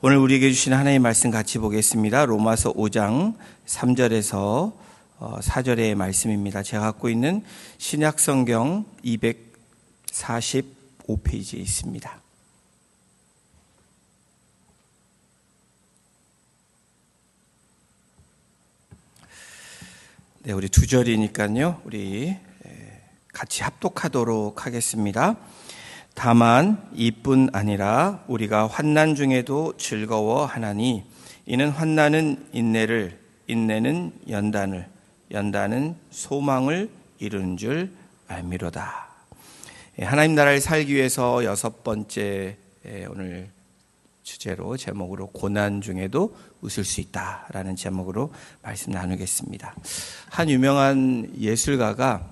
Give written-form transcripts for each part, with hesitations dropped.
오늘 우리에게 주신 하나님의 말씀 같이 보겠습니다. 로마서 5장 3절에서 4절의 말씀입니다. 제가 갖고 있는 신약성경 245페이지에 있습니다. 네, 우리 두 절이니까요. 우리 같이 합독하도록 하겠습니다. 다만 이뿐 아니라 우리가 환난 중에도 즐거워하나니 이는 환난은 인내를, 인내는 연단을, 연단은 소망을 이루는 줄 알미로다. 하나님 나라를 살기 위해서 6번째 오늘 주제로 제목으로 고난 중에도 웃을 수 있다라는 제목으로 말씀 나누겠습니다. 한 유명한 예술가가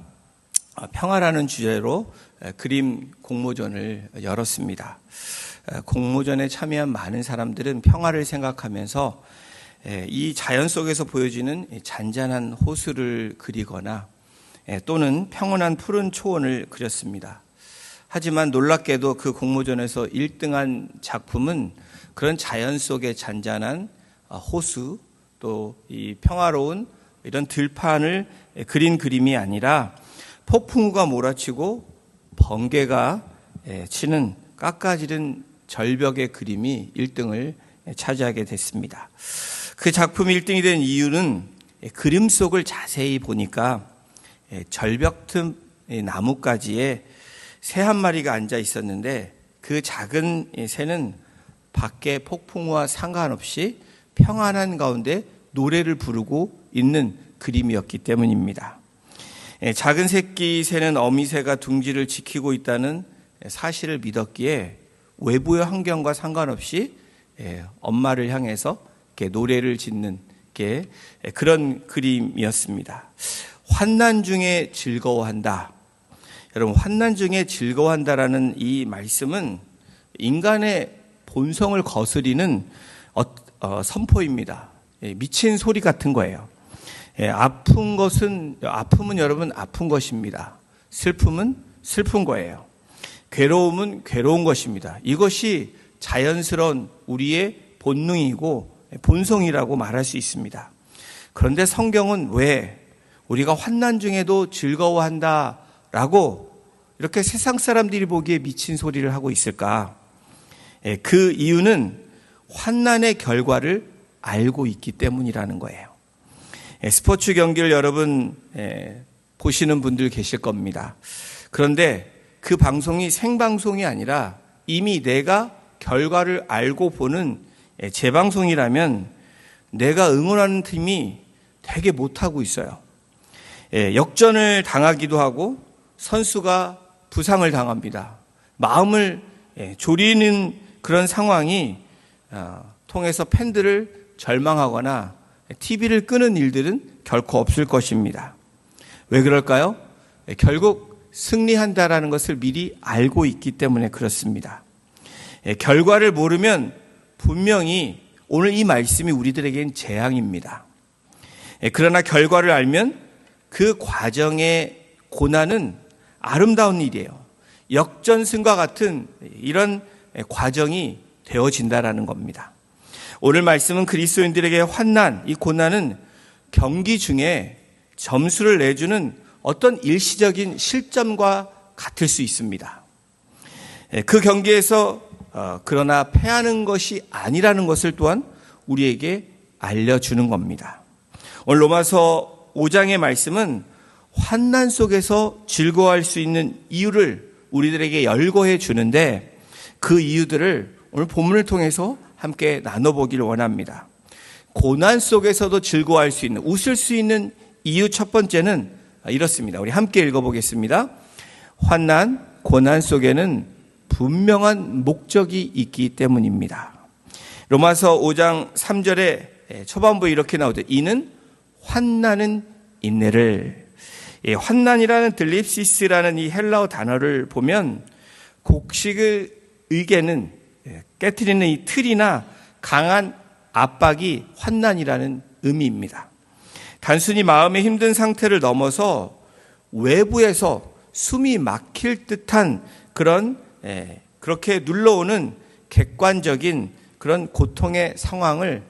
평화라는 주제로 그림 공모전을 열었습니다. 공모전에 참여한 많은 사람들은 평화를 생각하면서 이 자연 속에서 보여지는 잔잔한 호수를 그리거나 또는 평온한 푸른 초원을 그렸습니다. 하지만 놀랍게도 그 공모전에서 1등한 작품은 그런 자연 속의 잔잔한 호수 또 이 평화로운 이런 들판을 그린 그림이 아니라 폭풍우가 몰아치고 번개가 치는 깎아지른 절벽의 그림이 1등을 차지하게 됐습니다. 그 작품이 1등이 된 이유는 그림 속을 자세히 보니까 절벽 틈 나뭇가지에 새 한 마리가 앉아 있었는데 그 작은 새는 밖에 폭풍우와 상관없이 평안한 가운데 노래를 부르고 있는 그림이었기 때문입니다. 작은 새끼 새는 어미 새가 둥지를 지키고 있다는 사실을 믿었기에 외부의 환경과 상관없이 엄마를 향해서 노래를 짓는 그런 그림이었습니다. 환난 중에 즐거워한다. 여러분, 환난 중에 즐거워한다라는 이 말씀은 인간의 본성을 거스리는 선포입니다. 미친 소리 같은 거예요. 아픔은 여러분 아픈 것입니다. 슬픔은 슬픈 거예요. 괴로움은 괴로운 것입니다. 이것이 자연스러운 우리의 본능이고 본성이라고 말할 수 있습니다. 그런데 성경은 왜 우리가 환난 중에도 즐거워한다라고 이렇게 세상 사람들이 보기에 미친 소리를 하고 있을까? 그 이유는 환난의 결과를 알고 있기 때문이라는 거예요. 스포츠 경기를 여러분 보시는 분들 계실 겁니다. 그런데 그 방송이 생방송이 아니라 이미 내가 결과를 알고 보는 재방송이라면 내가 응원하는 팀이 되게 못하고 있어요. 역전을 당하기도 하고 선수가 부상을 당합니다. 마음을 졸이는 그런 상황이 통해서 팬들을 절망하거나 TV를 끄는 일들은 결코 없을 것입니다. 왜 그럴까요? 결국 승리한다라는 것을 미리 알고 있기 때문에 그렇습니다. 결과를 모르면 분명히 오늘 이 말씀이 우리들에겐 재앙입니다. 그러나 결과를 알면 그 과정의 고난은 아름다운 일이에요. 역전승과 같은 이런 과정이 되어진다라는 겁니다. 오늘 말씀은 그리스도인들에게 환난, 이 고난은 경기 중에 점수를 내주는 어떤 일시적인 실점과 같을 수 있습니다. 그 경기에서 그러나 패하는 것이 아니라는 것을 또한 우리에게 알려주는 겁니다. 오늘 로마서 5장의 말씀은 환난 속에서 즐거워할 수 있는 이유를 우리들에게 열거해 주는데 그 이유들을 오늘 본문을 통해서 함께 나눠보기를 원합니다. 고난 속에서도 즐거워할 수 있는, 웃을 수 있는 이유 첫 번째는 이렇습니다. 우리 함께 읽어보겠습니다. 환난, 고난 속에는 분명한 목적이 있기 때문입니다. 로마서 5장 3절에 초반부에 이렇게 나오죠. 이는 환난은 인내를. 환난이라는 들립시스라는 이 헬라어 단어를 보면 곡식의 의계는 깨트리는 이 틀이나 강한 압박이 환난이라는 의미입니다. 단순히 마음의 힘든 상태를 넘어서 외부에서 숨이 막힐 듯한 그런 그렇게 눌러오는 객관적인 그런 고통의 상황을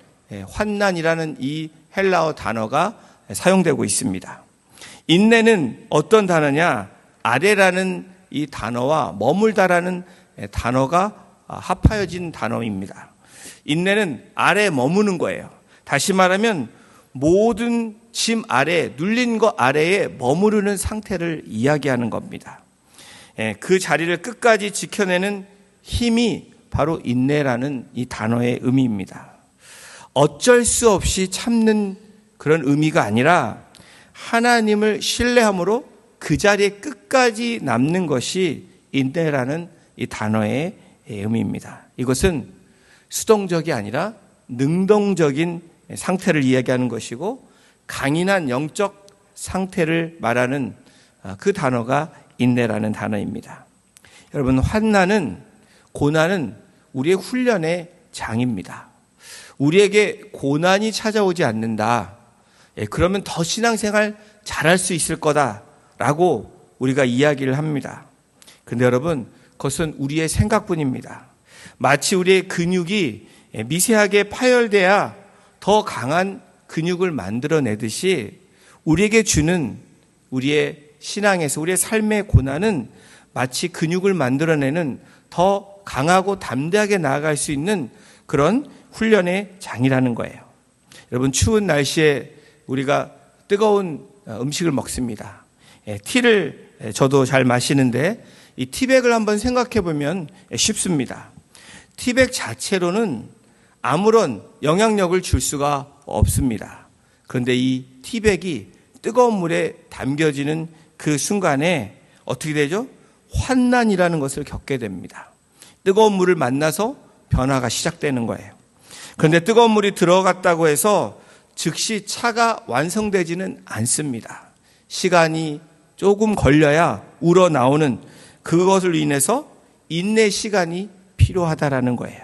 환난이라는 이 헬라어 단어가 사용되고 있습니다. 인내는 어떤 단어냐? 아래라는 이 단어와 머물다라는 단어가 합하여진 단어입니다. 인내는 아래 머무는 거예요. 다시 말하면 모든 짐 아래, 눌린 것 아래에 머무르는 상태를 이야기하는 겁니다. 그 자리를 끝까지 지켜내는 힘이 바로 인내라는 이 단어의 의미입니다. 어쩔 수 없이 참는 그런 의미가 아니라 하나님을 신뢰함으로 그 자리에 끝까지 남는 것이 인내라는 이 단어의 의미입니다. 이것은 수동적이 아니라 능동적인 상태를 이야기하는 것이고 강인한 영적 상태를 말하는 그 단어가 인내라는 단어입니다. 여러분, 환난은, 고난은 우리의 훈련의 장입니다. 우리에게 고난이 찾아오지 않는다. 그러면 더 신앙생활 잘할 수 있을 거다라고 우리가 이야기를 합니다. 그런데 여러분, 그것은 우리의 생각뿐입니다. 마치 우리의 근육이 미세하게 파열돼야 더 강한 근육을 만들어내듯이 우리에게 주는 우리의 신앙에서 우리의 삶의 고난은 마치 근육을 만들어내는 더 강하고 담대하게 나아갈 수 있는 그런 훈련의 장이라는 거예요. 여러분, 추운 날씨에 우리가 뜨거운 음식을 먹습니다. 티를 저도 잘 마시는데 이 티백을 한번 생각해 보면 쉽습니다. 티백 자체로는 아무런 영향력을 줄 수가 없습니다. 그런데 이 티백이 뜨거운 물에 담겨지는 그 순간에 어떻게 되죠? 환난이라는 것을 겪게 됩니다. 뜨거운 물을 만나서 변화가 시작되는 거예요. 그런데 뜨거운 물이 들어갔다고 해서 즉시 차가 완성되지는 않습니다. 시간이 조금 걸려야 우러나오는 그것을 인해서 인내 시간이 필요하다라는 거예요.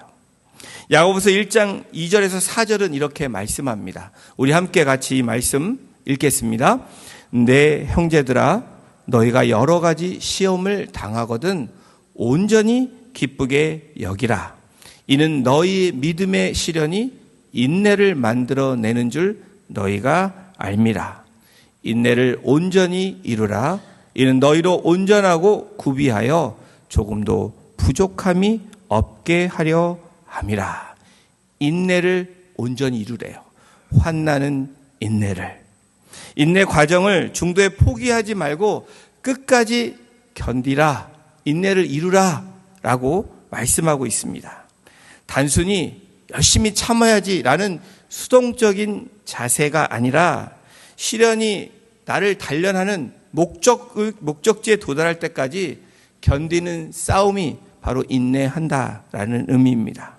야고보서 1장 2절에서 4절은 이렇게 말씀합니다. 우리 함께 같이 이 말씀 읽겠습니다. 내 형제들아, 너희가 여러 가지 시험을 당하거든 온전히 기쁘게 여기라. 이는 너희 믿음의 시련이 인내를 만들어내는 줄 너희가 알미라. 인내를 온전히 이루라. 이는 너희로 온전하고 구비하여 조금도 부족함이 없게 하려 함이라. 인내를 온전히 이루래요. 환난은 인내를. 인내 과정을 중도에 포기하지 말고 끝까지 견디라. 인내를 이루라. 라고 말씀하고 있습니다. 단순히 열심히 참아야지라는 수동적인 자세가 아니라 시련이 나를 단련하는 목적지에 도달할 때까지 견디는 싸움이 바로 인내한다라는 의미입니다.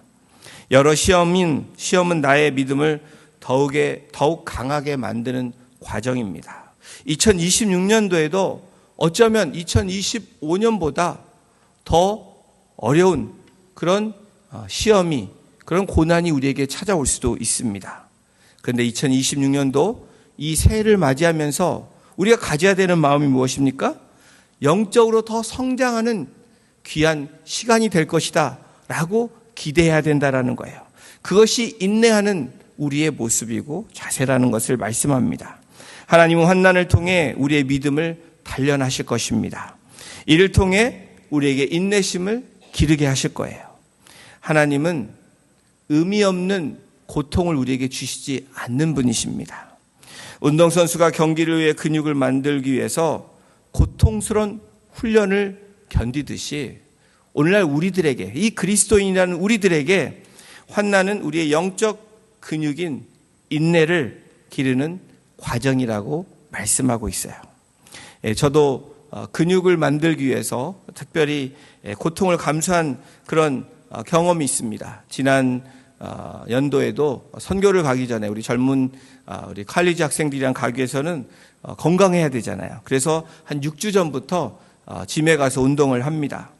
여러 시험은 나의 믿음을 더욱 강하게 만드는 과정입니다. 2026년도에도 어쩌면 2025년보다 더 어려운 그런 시험이, 그런 고난이 우리에게 찾아올 수도 있습니다. 그런데 2026년도 이 새해를 맞이하면서 우리가 가져야 되는 마음이 무엇입니까? 영적으로 더 성장하는 귀한 시간이 될 것이다 라고 기대해야 된다라는 거예요. 그것이 인내하는 우리의 모습이고 자세라는 것을 말씀합니다. 하나님은 환난을 통해 우리의 믿음을 단련하실 것입니다. 이를 통해 우리에게 인내심을 기르게 하실 거예요. 하나님은 의미 없는 고통을 우리에게 주시지 않는 분이십니다. 운동선수가 경기를 위해 근육을 만들기 위해서 고통스러운 훈련을 견디듯이 오늘날 우리들에게, 이 그리스도인이라는 우리들에게 환난은 우리의 영적 근육인 인내를 기르는 과정이라고 말씀하고 있어요. 저도 근육을 만들기 위해서 특별히 고통을 감수한 그런 경험이 있습니다. 지난 연도에도 선교를 가기 전에 우리 젊은 우리 칼리지 학생들이랑 가기 위해서는 건강해야 되잖아요. 그래서 한 6주 전부터 짐에 가서 운동을 합니다.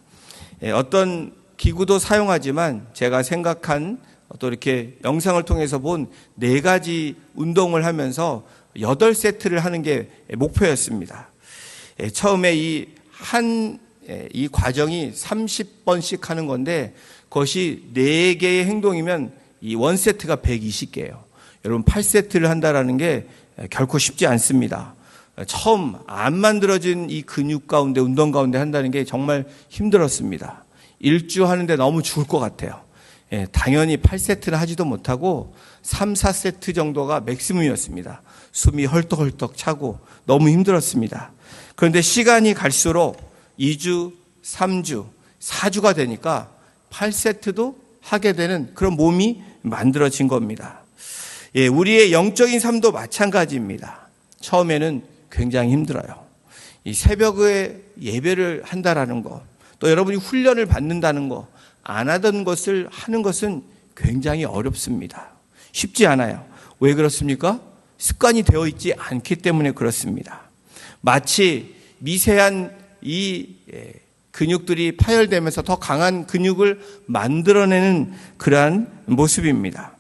어떤 기구도 사용하지만 제가 생각한 또 이렇게 영상을 통해서 본 4가지 운동을 하면서 8세트를 하는 게 목표였습니다. 처음에 이 과정이 30번씩 하는 건데 그것이 4개의 행동이면 이 1세트가 120개예요. 여러분 8세트를 한다라는 게 결코 쉽지 않습니다. 처음 안 만들어진 이 근육 가운데 운동 가운데 한다는 게 정말 힘들었습니다. 일주 하는데 너무 죽을 것 같아요. 당연히 8세트는 하지도 못하고 3, 4세트 정도가 맥시멈이었습니다. 숨이 헐떡헐떡 차고 너무 힘들었습니다. 그런데 시간이 갈수록 2주, 3주, 4주가 되니까 8세트도 하게 되는 그런 몸이 만들어진 겁니다. 우리의 영적인 삶도 마찬가지입니다. 처음에는 굉장히 힘들어요. 이 새벽에 예배를 한다라는 거, 또 여러분이 훈련을 받는다는 거, 안 하던 것을 하는 것은 굉장히 어렵습니다. 쉽지 않아요. 왜 그렇습니까? 습관이 되어 있지 않기 때문에 그렇습니다. 마치 미세한 이 근육들이 파열되면서 더 강한 근육을 만들어내는 그러한 모습입니다.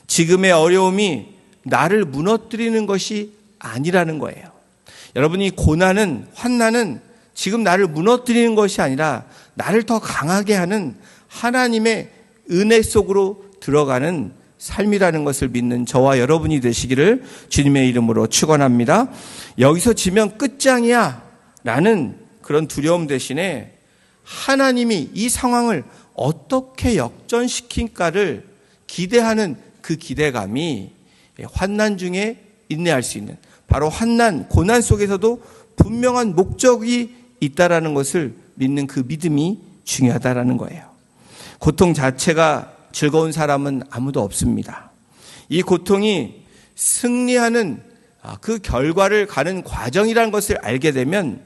지금의 어려움이 나를 무너뜨리는 것이 아니라는 거예요. 여러분이 고난은, 환난은 지금 나를 무너뜨리는 것이 아니라 나를 더 강하게 하는 하나님의 은혜 속으로 들어가는 삶이라는 것을 믿는 저와 여러분이 되시기를 주님의 이름으로 축원합니다. 여기서 지면 끝장이야 라는 그런 두려움 대신에 하나님이 이 상황을 어떻게 역전시킬까를 기대하는 그 기대감이 환난 중에 인내할 수 있는, 바로 환난, 고난 속에서도 분명한 목적이 있다라는 것을 믿는 그 믿음이 중요하다라는 거예요. 고통 자체가 즐거운 사람은 아무도 없습니다. 이 고통이 승리하는 그 결과를 가는 과정이라는 것을 알게 되면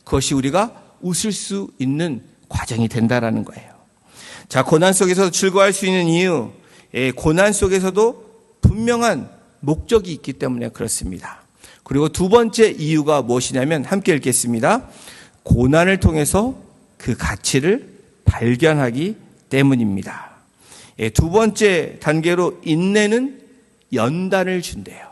그것이 우리가 웃을 수 있는 과정이 된다라는 거예요. 자, 고난 속에서 즐거워할 수 있는 이유, 고난 속에서도 분명한 목적이 있기 때문에 그렇습니다. 그리고 두 번째 이유가 무엇이냐면 함께 읽겠습니다. 고난을 통해서 그 가치를 발견하기 때문입니다. 두 번째 단계로 인내는 연단을 준대요.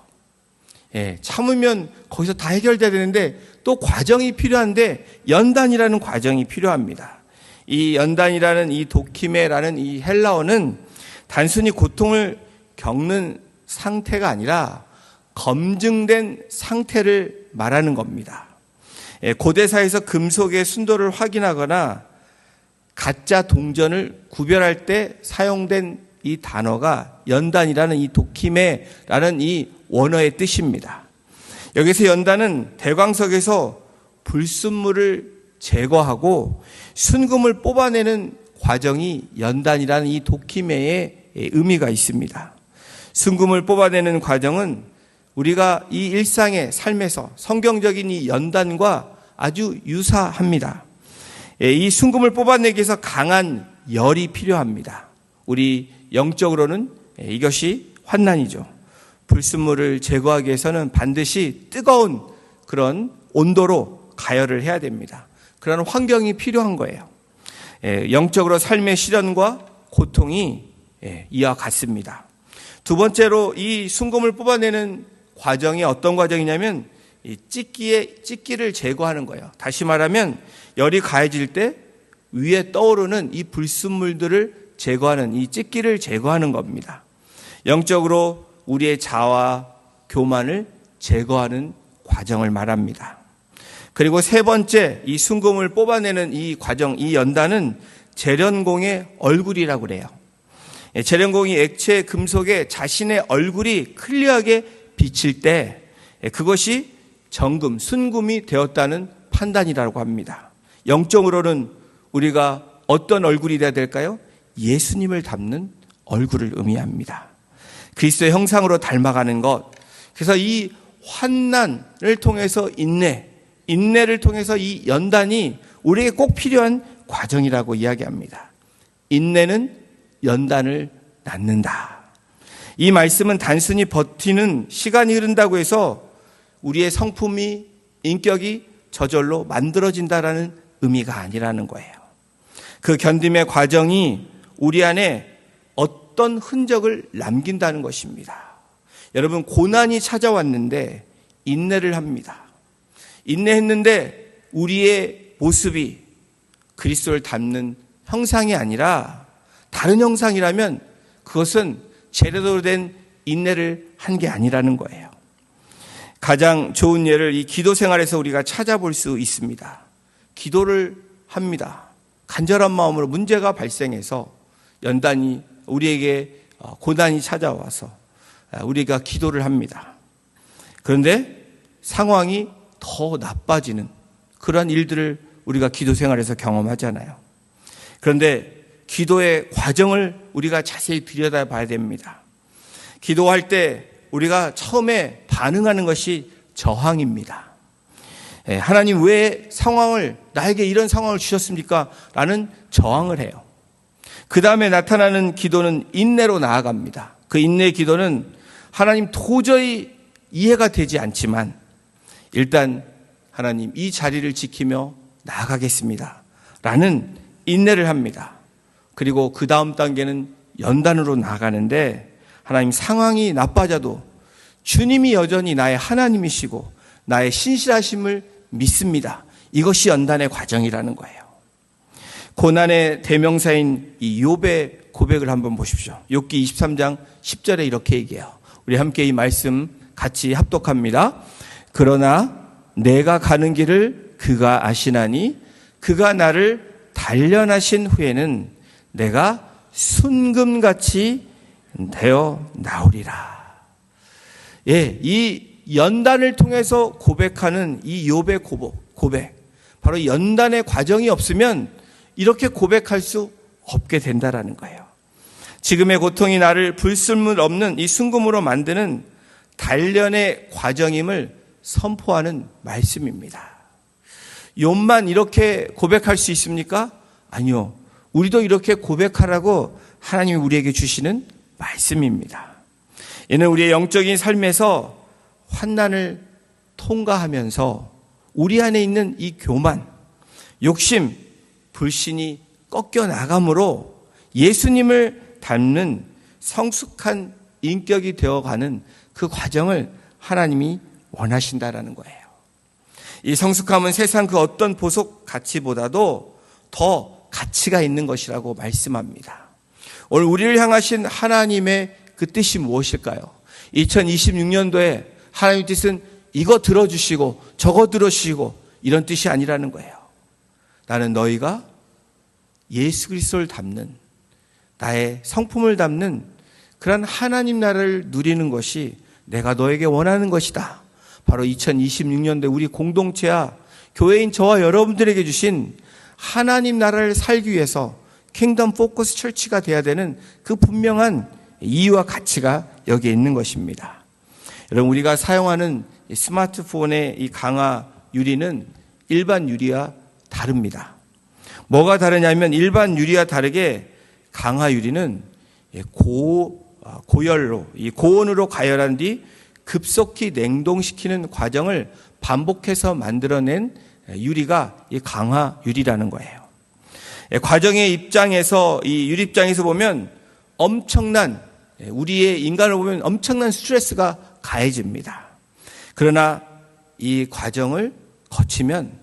참으면 거기서 다 해결돼야 되는데 또 과정이 필요한데 연단이라는 과정이 필요합니다. 이 연단이라는 이 도키메라는 이 헬라어는 단순히 고통을 겪는 상태가 아니라 검증된 상태를 말하는 겁니다. 고대사에서 금속의 순도를 확인하거나 가짜 동전을 구별할 때 사용된 이 단어가 연단이라는 이 도키메라는 이 원어의 뜻입니다. 여기서 연단은 대광석에서 불순물을 제거하고 순금을 뽑아내는 과정이 연단이라는 이 도키메의 의미가 있습니다. 순금을 뽑아내는 과정은 우리가 이 일상의 삶에서 성경적인 이 연단과 아주 유사합니다. 이 순금을 뽑아내기 위해서 강한 열이 필요합니다. 우리 영적으로는 이것이 환난이죠. 불순물을 제거하기 위해서는 반드시 뜨거운 그런 온도로 가열을 해야 됩니다. 그런 환경이 필요한 거예요. 영적으로 삶의 시련과 고통이 이와 같습니다. 두 번째로 이 순금을 뽑아내는 과정이 어떤 과정이냐면 이 찌끼를 제거하는 거예요. 다시 말하면 열이 가해질 때 위에 떠오르는 이 불순물들을 제거하는, 이 찌끼를 제거하는 겁니다. 영적으로 우리의 자아, 교만을 제거하는 과정을 말합니다. 그리고 세 번째, 이 순금을 뽑아내는 이 과정, 이 연단은 재련공의 얼굴이라고 그래요. 재련공이 액체 금속에 자신의 얼굴이 클리어하게 비칠 때 그것이 정금, 순금이 되었다는 판단이라고 합니다. 영적으로는 우리가 어떤 얼굴이 돼야 될까요? 예수님을 닮는 얼굴을 의미합니다. 그리스도의 형상으로 닮아가는 것. 그래서 이 환난을 통해서 인내를 통해서 이 연단이 우리에게 꼭 필요한 과정이라고 이야기합니다. 인내는 연단을 낳는다. 이 말씀은 단순히 버티는 시간이 흐른다고 해서 우리의 성품이, 인격이 저절로 만들어진다라는 의미가 아니라는 거예요. 그 견딤의 과정이 우리 안에 어떤 흔적을 남긴다는 것입니다. 여러분, 고난이 찾아왔는데 인내를 합니다. 인내했는데 우리의 모습이 그리스도를 닮는 형상이 아니라 다른 형상이라면 그것은 제대로 된 인내를 한 게 아니라는 거예요. 가장 좋은 예를 이 기도 생활에서 우리가 찾아볼 수 있습니다. 기도를 합니다. 간절한 마음으로 문제가 발생해서 연단이 우리에게 고난이 찾아와서 우리가 기도를 합니다. 그런데 상황이 더 나빠지는 그런 일들을 우리가 기도 생활에서 경험하잖아요. 그런데 기도의 과정을 우리가 자세히 들여다봐야 됩니다. 기도할 때 우리가 처음에 반응하는 것이 저항입니다. 하나님 왜 나에게 이런 상황을 주셨습니까? 라는 저항을 해요. 그 다음에 나타나는 기도는 인내로 나아갑니다. 그 인내의 기도는 하나님 도저히 이해가 되지 않지만 일단 하나님 이 자리를 지키며 나아가겠습니다. 라는 인내를 합니다. 그리고 그 다음 단계는 연단으로 나아가는데 하나님 상황이 나빠져도 주님이 여전히 나의 하나님이시고 나의 신실하심을 믿습니다. 이것이 연단의 과정이라는 거예요. 고난의 대명사인 이 욥의 고백을 한번 보십시오. 욥기 23장 10절에 이렇게 얘기해요. 우리 함께 이 말씀 같이 합독합니다. 그러나 내가 가는 길을 그가 아시나니 그가 나를 단련하신 후에는 내가 순금같이 되어 나오리라. 이 연단을 통해서 고백하는 이 욥의 고백, 바로 연단의 과정이 없으면 이렇게 고백할 수 없게 된다라는 거예요. 지금의 고통이 나를 불순물 없는 이 순금으로 만드는 단련의 과정임을 선포하는 말씀입니다. 욥만 이렇게 고백할 수 있습니까? 아니요. 우리도 이렇게 고백하라고 하나님이 우리에게 주시는 말씀입니다. 이는 우리의 영적인 삶에서 환난을 통과하면서 우리 안에 있는 이 교만, 욕심, 불신이 꺾여 나감으로 예수님을 닮는 성숙한 인격이 되어가는 그 과정을 하나님이 원하신다라는 거예요. 이 성숙함은 세상 그 어떤 보석 가치보다도 더 가치가 있는 것이라고 말씀합니다. 오늘 우리를 향하신 하나님의 그 뜻이 무엇일까요? 2026년도에 하나님의 뜻은 이거 들어주시고 저거 들어주시고 이런 뜻이 아니라는 거예요. 나는 너희가 예수 그리스도를 담는 나의 성품을 담는 그런 하나님 나라를 누리는 것이 내가 너에게 원하는 것이다. 바로 2026년도에 우리 공동체와 교회인 저와 여러분들에게 주신 하나님 나라를 살기 위해서 킹덤 포커스 철치가 돼야 되는 그 분명한 이유와 가치가 여기에 있는 것입니다. 여러분, 우리가 사용하는 스마트폰의 이 강화 유리는 일반 유리와 다릅니다. 뭐가 다르냐면 일반 유리와 다르게 강화 유리는 고열로, 이 고온으로 가열한 뒤 급속히 냉동시키는 과정을 반복해서 만들어낸 유리가 이 강화 유리라는 거예요. 과정의 입장에서, 이 유리 입장에서 보면 엄청난, 우리의 인간을 보면 엄청난 스트레스가 가해집니다. 그러나 이 과정을 거치면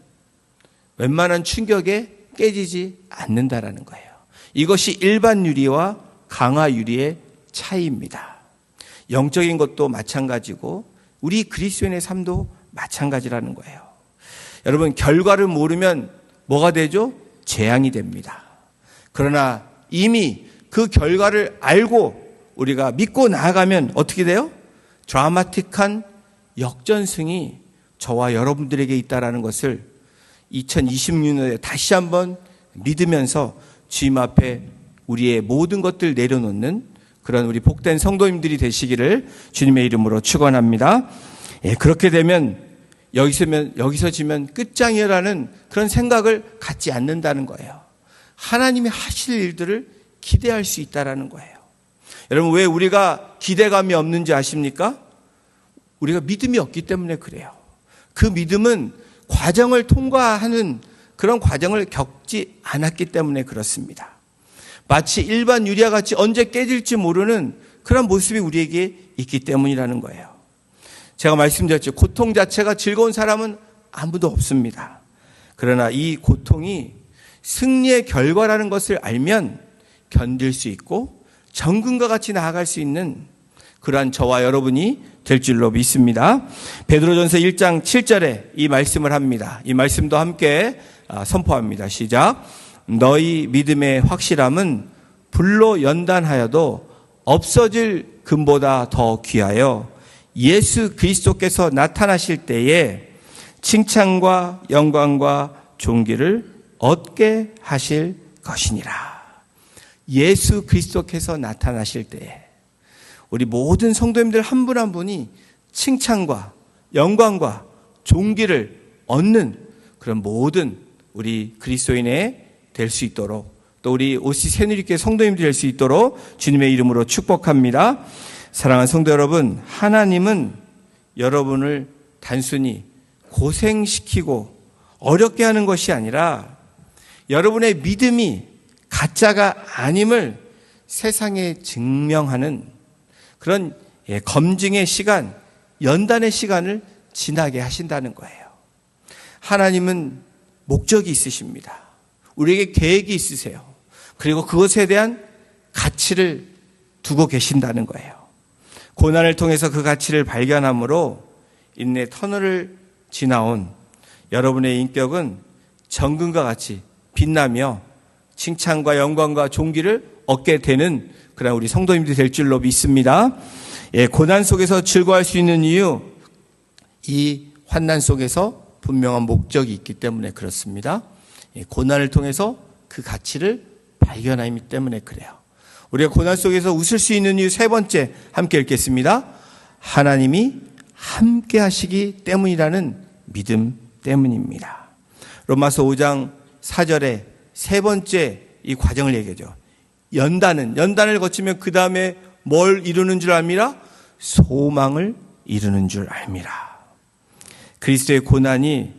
웬만한 충격에 깨지지 않는다라는 거예요. 이것이 일반 유리와 강화 유리의 차이입니다. 영적인 것도 마찬가지고 우리 그리스도인의 삶도 마찬가지라는 거예요. 여러분, 결과를 모르면 뭐가 되죠? 재앙이 됩니다. 그러나 이미 그 결과를 알고 우리가 믿고 나아가면 어떻게 돼요? 드라마틱한 역전승이 저와 여러분들에게 있다는 것을 2026년에 다시 한번 믿으면서 주님 앞에 우리의 모든 것들 내려놓는 그런 우리 복된 성도님들이 되시기를 주님의 이름으로 축원합니다. 그렇게 되면 여기서 지면 끝장이라는 그런 생각을 갖지 않는다는 거예요. 하나님이 하실 일들을 기대할 수 있다는 거예요. 여러분, 왜 우리가 기대감이 없는지 아십니까? 우리가 믿음이 없기 때문에 그래요. 그 믿음은 과정을 통과하는 그런 과정을 겪지 않았기 때문에 그렇습니다. 마치 일반 유리와 같이 언제 깨질지 모르는 그런 모습이 우리에게 있기 때문이라는 거예요. 제가 말씀드렸죠. 고통 자체가 즐거운 사람은 아무도 없습니다. 그러나 이 고통이 승리의 결과라는 것을 알면 견딜 수 있고 정금과 같이 나아갈 수 있는 그러한 저와 여러분이 될 줄로 믿습니다. 베드로전서 1장 7절에 이 말씀을 합니다. 이 말씀도 함께 선포합니다. 시작. 너희 믿음의 확실함은 불로 연단하여도 없어질 금보다 더 귀하여 예수 그리스도께서 나타나실 때에 칭찬과 영광과 존귀를 얻게 하실 것이니라. 예수 그리스도께서 나타나실 때에 우리 모든 성도님들 한 분 한 분이 칭찬과 영광과 존귀를 얻는 그런 모든 우리 그리스도인의 될 수 있도록, 또 우리 OC 새누리교회 성도님들 될 수 있도록 주님의 이름으로 축복합니다. 사랑하는 성도 여러분, 하나님은 여러분을 단순히 고생시키고 어렵게 하는 것이 아니라 여러분의 믿음이 가짜가 아님을 세상에 증명하는 그런 검증의 시간, 연단의 시간을 지나게 하신다는 거예요. 하나님은 목적이 있으십니다. 우리에게 계획이 있으세요. 그리고 그것에 대한 가치를 두고 계신다는 거예요. 고난을 통해서 그 가치를 발견함으로 인내 터널을 지나온 여러분의 인격은 정금과 같이 빛나며 칭찬과 영광과 존귀를 얻게 되는 그런 우리 성도님들이 될 줄로 믿습니다. 고난 속에서 즐거워할 수 있는 이유, 이 환난 속에서 분명한 목적이 있기 때문에 그렇습니다. 고난을 통해서 그 가치를 발견하기 때문에 그래요. 우리가 고난 속에서 웃을 수 있는 이유 세 번째 함께 읽겠습니다. 하나님이 함께 하시기 때문이라는 믿음 때문입니다. 로마서 5장 4절에 세 번째 이 과정을 얘기하죠. 연단을 거치면 그 다음에 뭘 이루는 줄 압니까? 소망을 이루는 줄 압니다. 그리스도의 고난이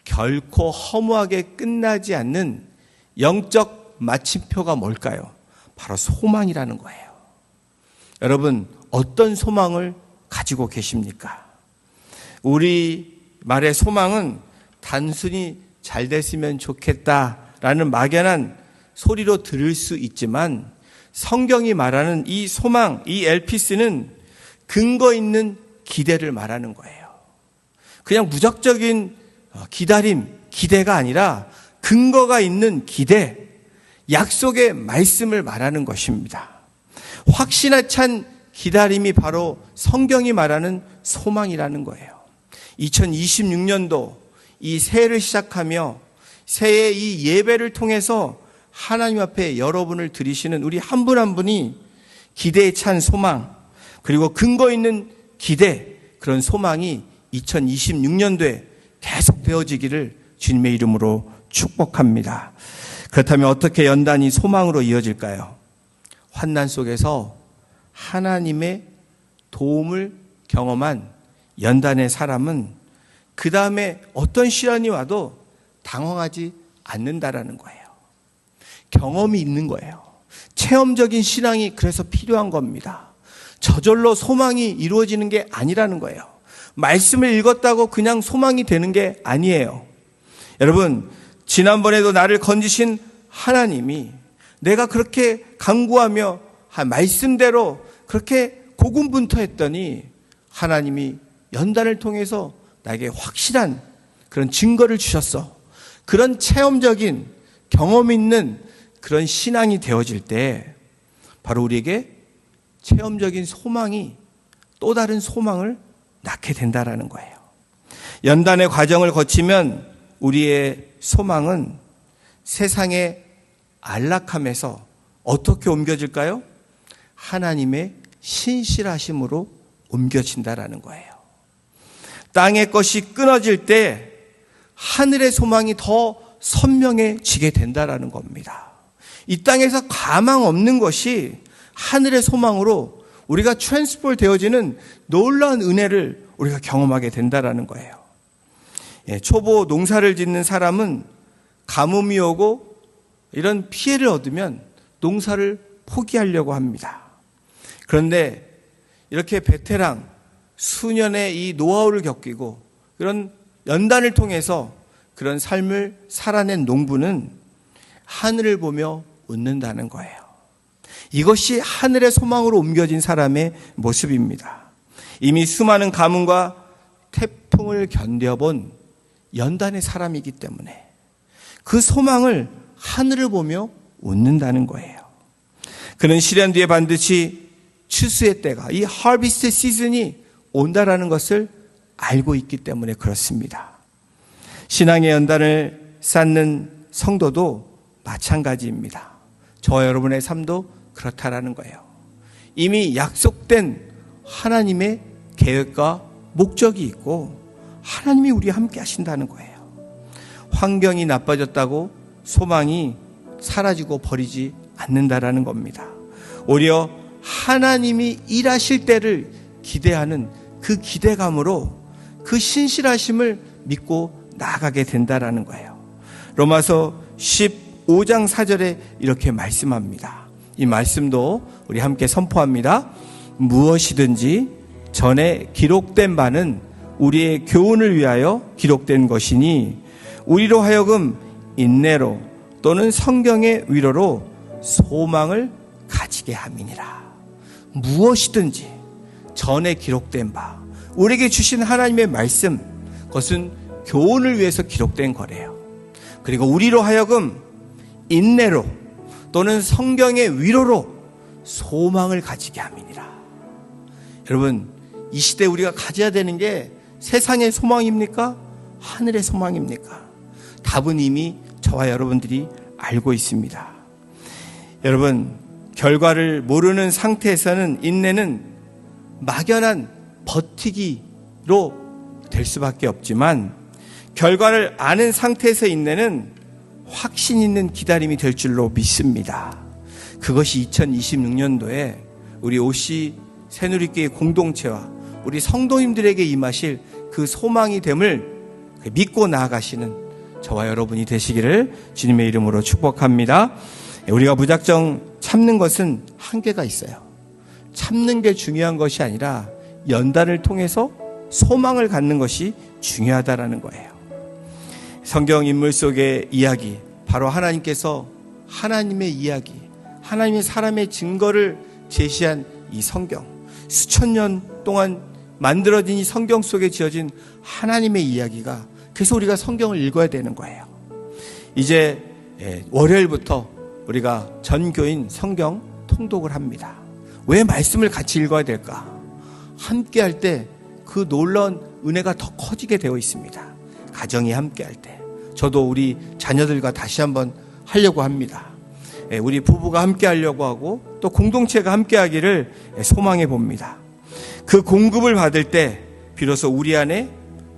결코 허무하게 끝나지 않는 영적 마침표가 뭘까요? 바로 소망이라는 거예요. 여러분, 어떤 소망을 가지고 계십니까? 우리 말의 소망은 단순히 잘 됐으면 좋겠다라는 막연한 소리로 들을 수 있지만 성경이 말하는 이 소망, 이 엘피스는 근거 있는 기대를 말하는 거예요. 그냥 무작정인 기다림, 기대가 아니라 근거가 있는 기대, 약속의 말씀을 말하는 것입니다. 확신에 찬 기다림이 바로 성경이 말하는 소망이라는 거예요. 2026년도 이 새해를 시작하며 새해의 이 예배를 통해서 하나님 앞에 여러분을 드리시는 우리 한 분 한 분이 기대에 찬 소망, 그리고 근거 있는 기대, 그런 소망이 2026년도에 계속 되어지기를 주님의 이름으로 축복합니다. 그렇다면 어떻게 연단이 소망으로 이어질까요? 환난 속에서 하나님의 도움을 경험한 연단의 사람은 그 다음에 어떤 시련이 와도 당황하지 않는다라는 거예요. 경험이 있는 거예요. 체험적인 신앙이 그래서 필요한 겁니다. 저절로 소망이 이루어지는 게 아니라는 거예요. 말씀을 읽었다고 그냥 소망이 되는 게 아니에요. 여러분, 지난번에도 나를 건지신 하나님이 내가 그렇게 간구하며 말씀대로 그렇게 고군분투했더니 하나님이 연단을 통해서 나에게 확실한 그런 증거를 주셨어. 그런 체험적인 경험 있는 그런 신앙이 되어질 때 바로 우리에게 체험적인 소망이 또 다른 소망을 낳게 된다라는 거예요. 연단의 과정을 거치면 우리의 소망은 세상의 안락함에서 어떻게 옮겨질까요? 하나님의 신실하심으로 옮겨진다라는 거예요. 땅의 것이 끊어질 때 하늘의 소망이 더 선명해지게 된다라는 겁니다. 이 땅에서 가망 없는 것이 하늘의 소망으로 우리가 트랜스폴 되어지는 놀라운 은혜를 우리가 경험하게 된다라는 거예요. 초보 농사를 짓는 사람은 가뭄이 오고 이런 피해를 얻으면 농사를 포기하려고 합니다. 그런데 이렇게 베테랑 수년의 이 노하우를 겪이고 그런 연단을 통해서 그런 삶을 살아낸 농부는 하늘을 보며 웃는다는 거예요. 이것이 하늘의 소망으로 옮겨진 사람의 모습입니다. 이미 수많은 가뭄과 태풍을 견뎌본 연단의 사람이기 때문에 그 소망을 하늘을 보며 웃는다는 거예요. 그는 시련 뒤에 반드시 추수의 때가, 이 하비스트 시즌이 온다라는 것을 알고 있기 때문에 그렇습니다. 신앙의 연단을 쌓는 성도도 마찬가지입니다. 저와 여러분의 삶도 그렇다라는 거예요. 이미 약속된 하나님의 계획과 목적이 있고 하나님이 우리와 함께 하신다는 거예요. 환경이 나빠졌다고 소망이 사라지고 버리지 않는다라는 겁니다. 오히려 하나님이 일하실 때를 기대하는 그 기대감으로 그 신실하심을 믿고 나아가게 된다라는 거예요. 로마서 15장 4절에 이렇게 말씀합니다. 이 말씀도 우리 함께 선포합니다. 무엇이든지 전에 기록된 바는 우리의 교훈을 위하여 기록된 것이니 우리로 하여금 인내로 또는 성경의 위로로 소망을 가지게 함이니라. 무엇이든지 전에 기록된 바, 우리에게 주신 하나님의 말씀, 그것은 교훈을 위해서 기록된 거래요. 그리고 우리로 하여금 인내로 또는 성경의 위로로 소망을 가지게 함이니라. 여러분, 이 시대에 우리가 가져야 되는 게 세상의 소망입니까? 하늘의 소망입니까? 답은 이미 저와 여러분들이 알고 있습니다. 여러분, 결과를 모르는 상태에서는 인내는 막연한 버티기로 될 수밖에 없지만 결과를 아는 상태에서 인내는 확신 있는 기다림이 될 줄로 믿습니다. 그것이 2026년도에 우리 OC 새누리교회 공동체와 우리 성도님들에게 임하실 그 소망이 됨을 믿고 나아가시는 저와 여러분이 되시기를 주님의 이름으로 축복합니다. 우리가 무작정 참는 것은 한계가 있어요. 참는 게 중요한 것이 아니라 연단을 통해서 소망을 갖는 것이 중요하다라는 거예요. 성경 인물 속의 이야기, 바로 하나님께서 하나님의 이야기, 하나님의 사람의 증거를 제시한 이 성경, 수천 년 동안 만들어진 이 성경 속에 지어진 하나님의 이야기가, 그래서 우리가 성경을 읽어야 되는 거예요. 이제 월요일부터 우리가 전교인 성경 통독을 합니다. 왜 말씀을 같이 읽어야 될까? 함께 할 때 그 놀라운 은혜가 더 커지게 되어 있습니다. 가정이 함께 할 때. 저도 우리 자녀들과 다시 한번 하려고 합니다. 우리 부부가 함께 하려고 하고 또 공동체가 함께 하기를 소망해 봅니다. 그 공급을 받을 때 비로소 우리 안에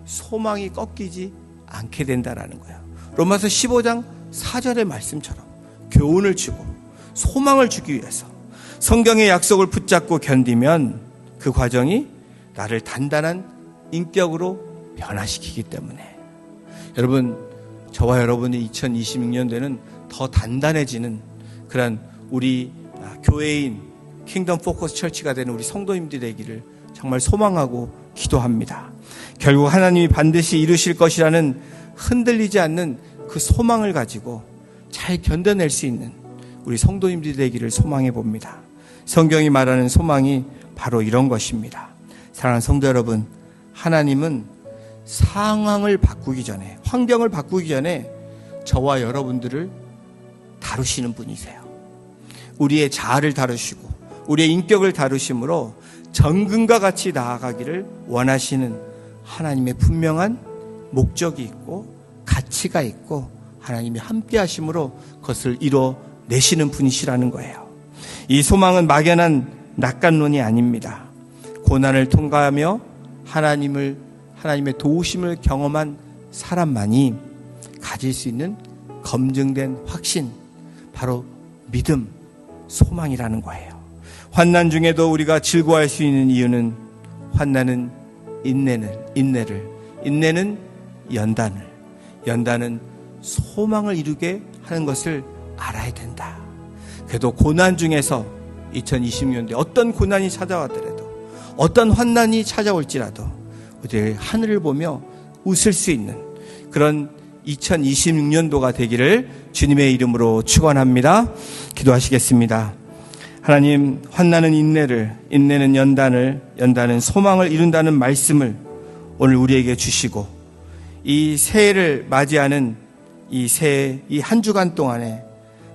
소망이 꺾이지 않게 된다라는 거예요. 로마서 15장 4절의 말씀처럼 교훈을 주고 소망을 주기 위해서 성경의 약속을 붙잡고 견디면 그 과정이 나를 단단한 인격으로 변화시키기 때문에, 여러분, 저와 여러분이 2026년도에는 더 단단해지는 그런 우리 교회인 킹덤 포커스 처치가 되는 우리 성도님들이 되기를 정말 소망하고 기도합니다. 결국 하나님이 반드시 이루실 것이라는 흔들리지 않는 그 소망을 가지고 잘 견뎌낼 수 있는 우리 성도님들이 되기를 소망해 봅니다. 성경이 말하는 소망이 바로 이런 것입니다. 사랑하는 성도 여러분, 하나님은 상황을 바꾸기 전에, 환경을 바꾸기 전에 저와 여러분들을 다루시는 분이세요. 우리의 자아를 다루시고 우리의 인격을 다루심으로 정금과 같이 나아가기를 원하시는 하나님의 분명한 목적이 있고 가치가 있고 하나님이 함께 하심으로 그것을 이뤄내시는 분이시라는 거예요. 이 소망은 막연한 낙관론이 아닙니다. 고난을 통과하며 하나님의 도우심을 경험한 사람만이 가질 수 있는 검증된 확신, 바로 믿음, 소망이라는 거예요. 환난 중에도 우리가 즐거워할 수 있는 이유는 환난은 인내는 연단은 소망을 이루게 하는 것을 알아야 된다. 그래도 고난 중에서 2020년도에 어떤 고난이 찾아왔더라도, 어떤 환난이 찾아올지라도 우리 하늘을 보며 웃을 수 있는 그런 2026년도가 되기를 주님의 이름으로 축원합니다. 기도하시겠습니다. 하나님, 환난은 인내를, 인내는 연단을, 연단은 소망을 이룬다는 말씀을 오늘 우리에게 주시고, 이 새해를 맞이하는 이 새해, 이 한 주간 동안에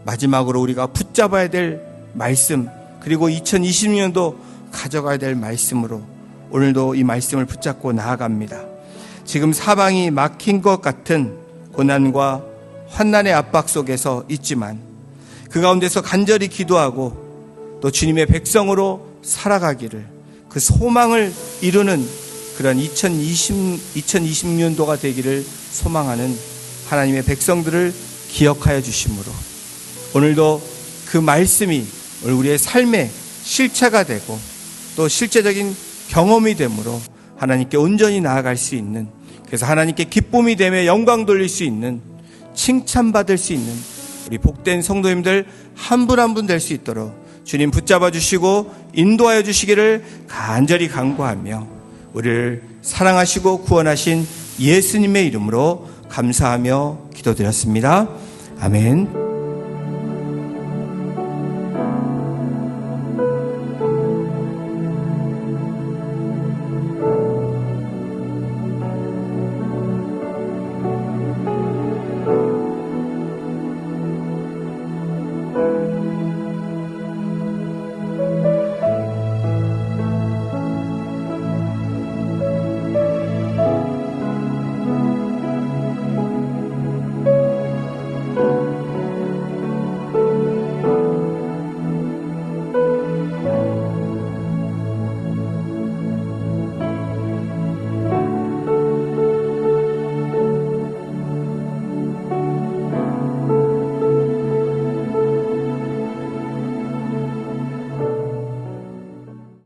마지막으로 우리가 붙잡아야 될 말씀, 그리고 2020년도 가져가야 될 말씀으로 오늘도 이 말씀을 붙잡고 나아갑니다. 지금 사방이 막힌 것 같은 고난과 환난의 압박 속에서 있지만 그 가운데서 간절히 기도하고 또 주님의 백성으로 살아가기를, 그 소망을 이루는 그런 2020년도가 되기를 소망하는 하나님의 백성들을 기억하여 주심으로 오늘도 그 말씀이 우리의 삶의 실체가 되고 또 실제적인 경험이 되므로 하나님께 온전히 나아갈 수 있는, 그래서 하나님께 기쁨이 되며 영광 돌릴 수 있는, 칭찬받을 수 있는 우리 복된 성도님들 한 분 한 분 될 수 있도록 주님 붙잡아 주시고 인도하여 주시기를 간절히 간구하며 우리를 사랑하시고 구원하신 예수님의 이름으로 감사하며 기도드렸습니다. 아멘.